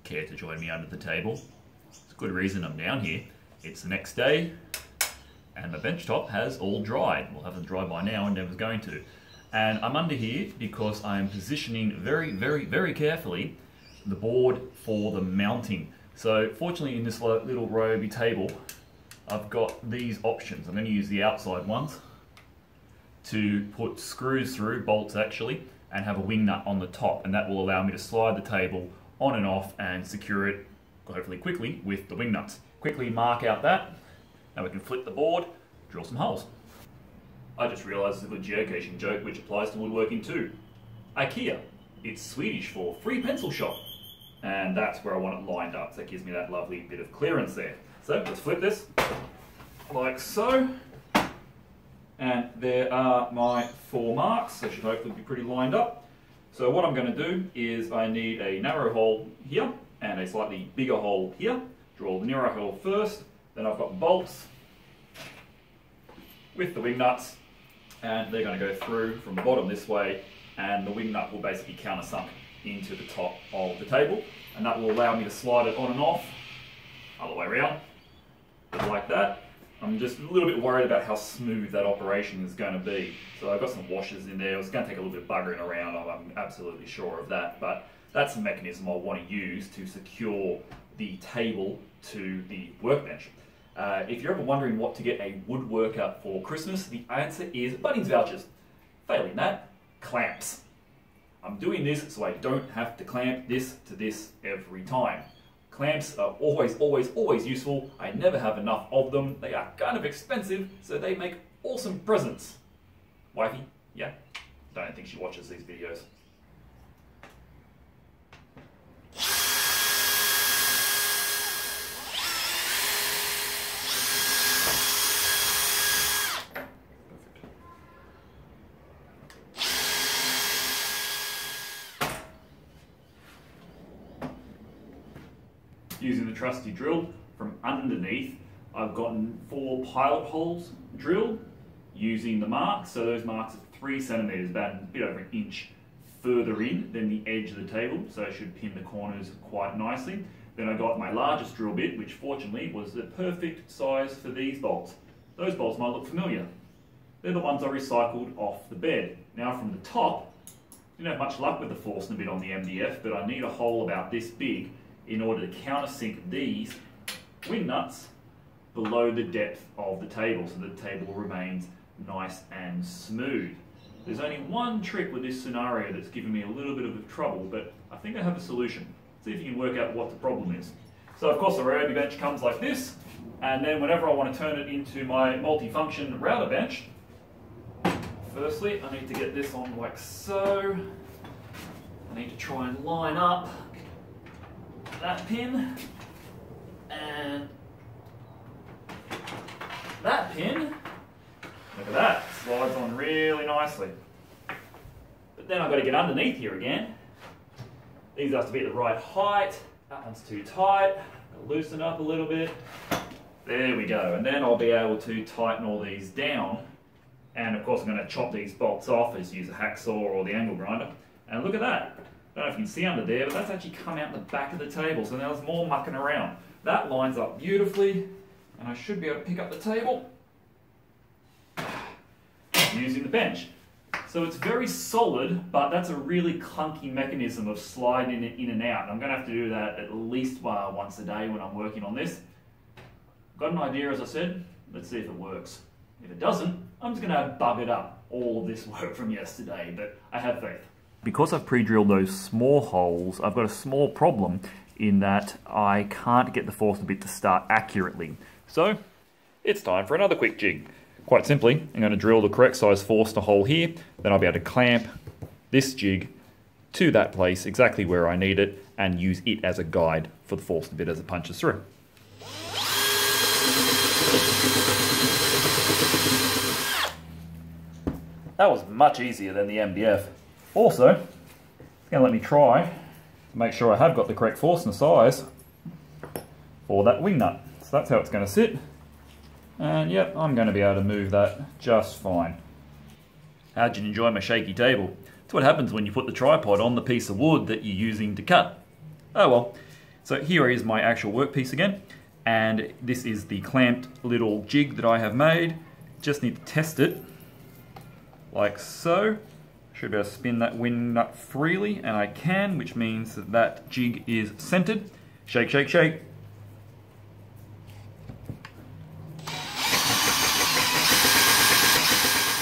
care to join me under the table. It's a good reason I'm down here. It's the next day and my bench top has all dried. Well, it hasn't dried by now and never was going to. And I'm under here because I'm positioning very carefully the board for the mounting. So fortunately in this little Ryobi table, I've got these options. I'm going to use the outside ones to put screws through, bolts actually, and have a wing nut on the top, and that will allow me to slide the table on and off and secure it, hopefully quickly, with the wing nuts. Quickly mark out that, and we can flip the board, drill some holes. I just realised it's a good geocaching joke which applies to woodworking too. IKEA. It's Swedish for free pencil shop. And that's where I want it lined up, so it gives me that lovely bit of clearance there. So let's flip this, like so. And there are my 4 marks, they should hopefully be pretty lined up. So what I'm going to do is I need a narrow hole here and a slightly bigger hole here. Draw the narrow hole first, then I've got bolts with the wing nuts, and they're going to go through from the bottom this way, and the wing nut will basically countersunk into the top of the table, and that will allow me to slide it on and off, other way around, like that. I'm just a little bit worried about how smooth that operation is going to be. So I've got some washers in there. It's going to take a little bit of buggering around, I'm absolutely sure of that, but that's the mechanism I want to use to secure the table to the workbench. If you're ever wondering what to get a woodworker for Christmas, the answer is Bunnings vouchers. Failing that, clamps. I'm doing this so I don't have to clamp this to this every time. Clamps are always useful. I never have enough of them. They are kind of expensive, so they make awesome presents. Wifey, yeah? Don't think she watches these videos. Using the trusty drill from underneath, I've gotten 4 pilot holes drilled using the marks. So those marks are 3 centimeters, about a bit over an inch further in than the edge of the table, so I should pin the corners quite nicely. Then I got my largest drill bit, which fortunately was the perfect size for these bolts. Those bolts might look familiar. They're the ones I recycled off the bed. Now from the top, didn't have much luck with the Forstner bit on the MDF, but I need a hole about this big in order to countersink these wing nuts below the depth of the table, so the table remains nice and smooth. There's only one trick with this scenario that's given me a little bit of trouble, but I think I have a solution. See if you can work out what the problem is. So of course the Ryobi bench comes like this, and then whenever I want to turn it into my multi-function router bench, firstly I need to get this on like so. I need to try and line up that pin and that pin. Look at that, slides on really nicely. But then I've got to get underneath here again. These have to be at the right height. That one's too tight. I'll loosen up a little bit. There we go. And then I'll be able to tighten all these down. And of course I'm going to chop these bolts off. I just use a hacksaw or the angle grinder. And look at that. I don't know if you can see under there, but that's actually come out the back of the table, so now there's more mucking around. That lines up beautifully, and I should be able to pick up the table using the bench. So it's very solid, but that's a really clunky mechanism of sliding it in and out. I'm going to have to do that at least once a day when I'm working on this. Got an idea, as I said. Let's see if it works. If it doesn't, I'm just going to bug it up all of this work from yesterday, but I have faith. Because I've pre-drilled those small holes, I've got a small problem in that I can't get the Forstner bit to start accurately. So, it's time for another quick jig. Quite simply, I'm going to drill the correct size Forstner hole here, then I'll be able to clamp this jig to that place exactly where I need it and use it as a guide for the Forstner bit as it punches through. That was much easier than the MDF. Also, it's going to let me try to make sure I have got the correct Forstner size for that wing nut. So that's how it's going to sit. And yep, I'm going to be able to move that just fine. How'd you enjoy my shaky table? It's what happens when you put the tripod on the piece of wood that you're using to cut. Oh well, So here is my actual workpiece again, and this is the clamped little jig that I have made. Just need to test it, like so. Should be able to spin that wing nut freely, and I can, which means that that jig is centered. Shake, shake, shake.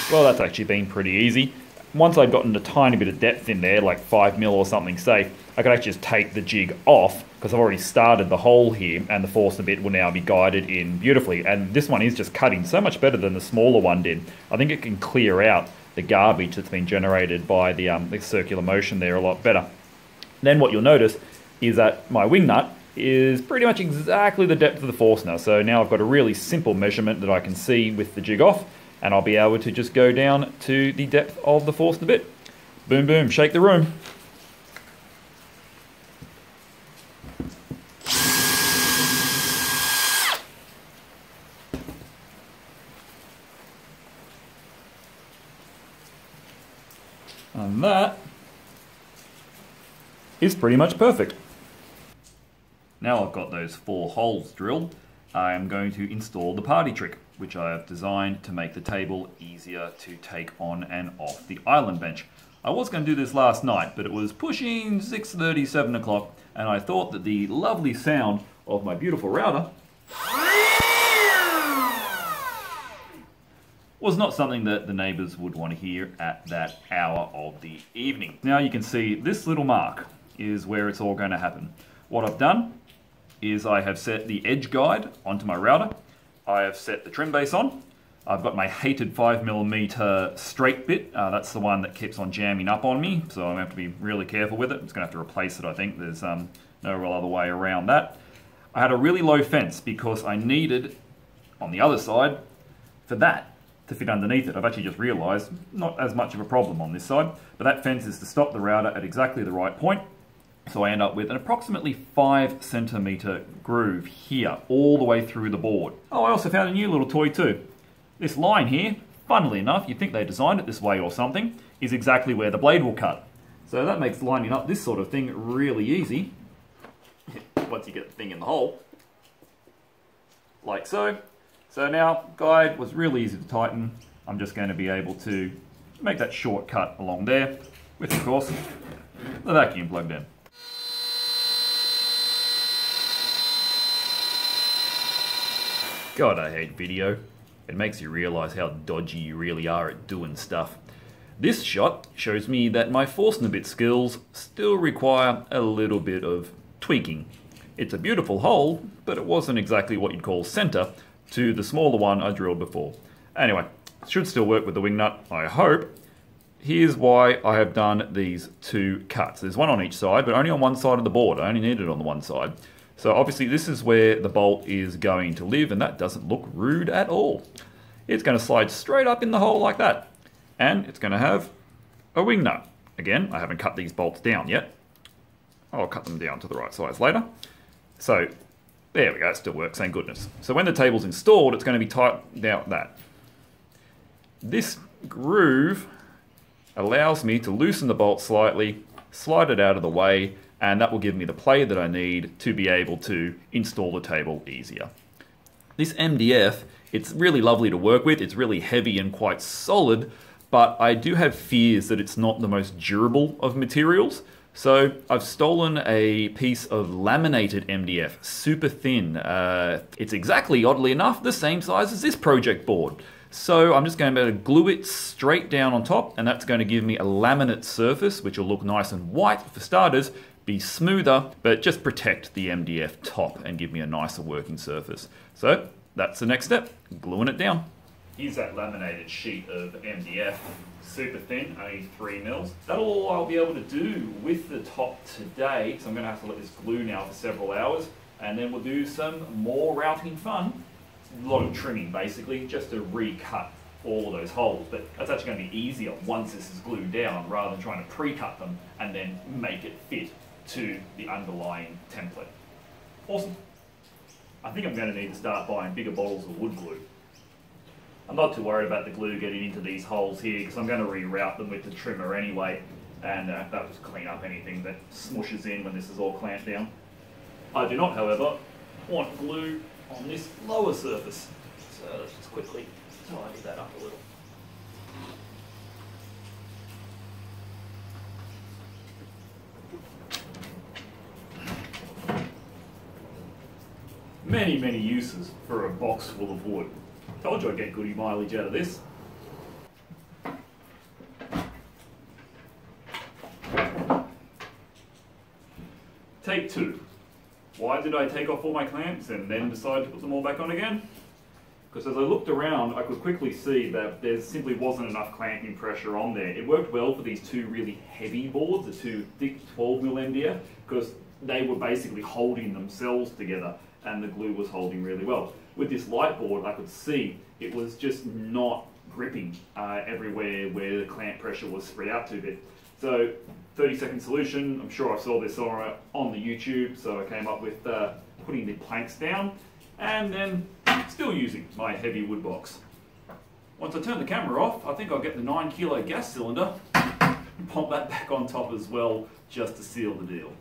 Well, that's actually been pretty easy. Once I'd gotten a tiny bit of depth in there, like 5 mil or something safe, I could actually just take the jig off because I've already started the hole here, and the Forstner bit will now be guided in beautifully. And this one is just cutting so much better than the smaller one did. I think it can clear out the garbage that's been generated by the circular motion there a lot better. Then what you'll notice is that my wing nut is pretty much exactly the depth of the Forstner. So now I've got a really simple measurement that I can see with the jig off, and I'll be able to just go down to the depth of the Forstner bit. Boom, boom, shake the room. And that is pretty much perfect. Now I've got those 4 holes drilled, I am going to install the party trick, which I have designed to make the table easier to take on and off the island bench. I was going to do this last night, but it was pushing 6:30, 7 o'clock, and I thought that the lovely sound of my beautiful router was not something that the neighbours would want to hear at that hour of the evening. Now you can see this little mark is where it's all going to happen. What I've done is I have set the edge guide onto my router. I have set the trim base on. I've got my hated 5mm straight bit. That's the one that keeps on jamming up on me, so I'm going to have to be really careful with it. I'm just going to have to replace it, I think. There's no real other way around that. I had a really low fence because I needed, on the other side, for that to fit underneath it. I've actually just realised, not as much of a problem on this side, but that fence is to stop the router at exactly the right point. So I end up with an approximately 5cm groove here, all the way through the board. Oh, I also found a new little toy too. This line here, funnily enough, you'd think they designed it this way or something, is exactly where the blade will cut. So that makes lining up this sort of thing really easy, once you get the thing in the hole, like so. So now, guide was really easy to tighten. I'm just going to be able to make that short cut along there, with of course, the vacuum plugged in. God, I hate video. It makes you realise how dodgy you really are at doing stuff. This shot shows me that my Forstner bit skills still require a little bit of tweaking. It's a beautiful hole, but it wasn't exactly what you'd call centre to the smaller one I drilled before. Anyway, should still work with the wing nut, I hope. Here's why I have done these 2 cuts. There's one on each side, but only on one side of the board. I only need it on the one side. So obviously this is where the bolt is going to live, and that doesn't look rude at all. It's going to slide straight up in the hole like that. And it's going to have a wing nut. Again, I haven't cut these bolts down yet. I'll cut them down to the right size later. So there we go, it still works, thank goodness. So when the table's installed, it's going to be tightened out that. This groove allows me to loosen the bolt slightly, slide it out of the way, and that will give me the play that I need to be able to install the table easier. This MDF, it's really lovely to work with. It's really heavy and quite solid, but I do have fears that it's not the most durable of materials. So I've stolen a piece of laminated MDF, super thin. It's exactly, oddly enough, the same size as this project board. So I'm just going to be able to glue it straight down on top, and that's going to give me a laminate surface, which will look nice and white for starters, be smoother, but just protect the MDF top and give me a nicer working surface. So that's the next step, gluing it down. Here's that laminated sheet of MDF, super thin, only 3 mils. That's all I'll be able to do with the top today, so I'm going to have to let this glue now for several hours, and then we'll do some more routing fun. A lot of trimming basically, just to recut all of those holes, but that's actually going to be easier once this is glued down rather than trying to pre-cut them and then make it fit to the underlying template. Awesome. I think I'm going to need to start buying bigger bottles of wood glue. I'm not too worried about the glue getting into these holes here because I'm going to reroute them with the trimmer anyway, and that'll just clean up anything that smushes in when this is all clamped down. I do not, however, want glue on this lower surface. So let's just quickly tidy that up a little. Many, many uses for a box full of wood. Told you I'd get goodie mileage out of this. Take two. Why did I take off all my clamps and then decide to put them all back on again? Because as I looked around, I could quickly see that there simply wasn't enough clamping pressure on there. It worked well for these two really heavy boards, the two thick 12mm MDF, because they were basically holding themselves together and the glue was holding really well. With this light board, I could see it was just not gripping everywhere where the clamp pressure was spread out too bit. So 30-second solution, I'm sure I saw this somewhere on the YouTube, so I came up with putting the planks down and then still using my heavy wood box. Once I turn the camera off, I think I'll get the 9 kilo gas cylinder and pop that back on top as well, just to seal the deal.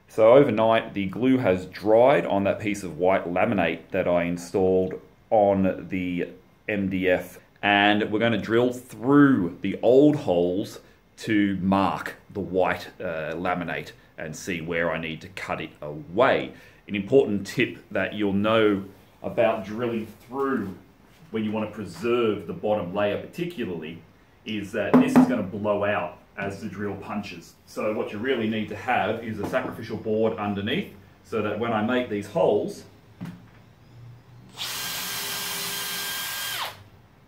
So overnight, the glue has dried on that piece of white laminate that I installed on the MDF, and we're going to drill through the old holes to mark the white laminate and see where I need to cut it away. An important tip that you'll know about drilling through when you want to preserve the bottom layer particularly is that this is going to blow out as the drill punches. So what you really need to have is a sacrificial board underneath so that when I make these holes,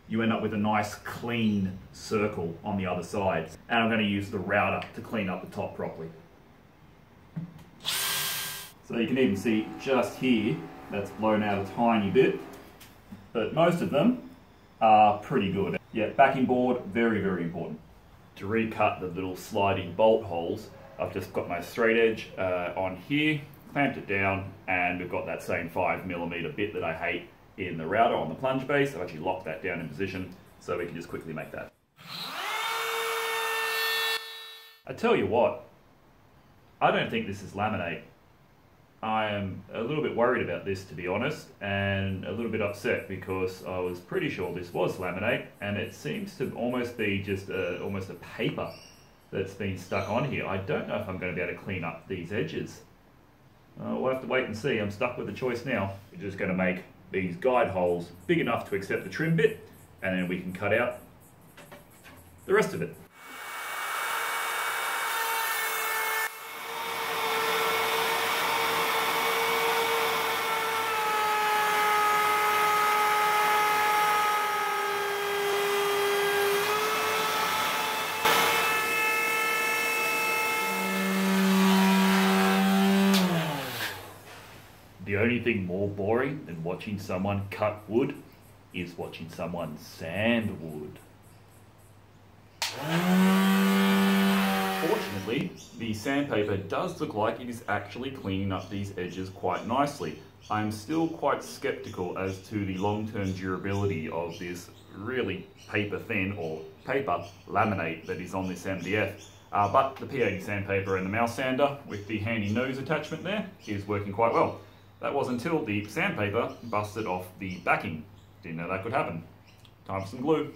you end up with a nice clean circle on the other side. And I'm going to use the router to clean up the top properly. So you can even see just here, that's blown out a tiny bit, but most of them are pretty good. Yeah, backing board, very, very important. To recut the little sliding bolt holes, I've just got my straight edge on here, clamped it down, and we've got that same 5mm bit that I hate in the router on the plunge base. I've actually locked that down in position so we can just quickly make that. I tell you what, I don't think this is laminate. I am a little bit worried about this, to be honest, and a little bit upset because I was pretty sure this was laminate, and it seems to almost be just almost a paper that's been stuck on here. I don't know if I'm going to be able to clean up these edges. We'll have to wait and see. I'm stuck with a choice now. We're just going to make these guide holes big enough to accept the trim bit, and then we can cut out the rest of it. The only thing more boring than watching someone cut wood is watching someone sand wood. Fortunately, the sandpaper does look like it is actually cleaning up these edges quite nicely. I'm still quite skeptical as to the long-term durability of this really paper-thin or paper laminate that is on this MDF. But the P80 sandpaper and the mouse sander with the handy nose attachment there is working quite well. That was until the sandpaper busted off the backing. Didn't know that could happen. Time for some glue.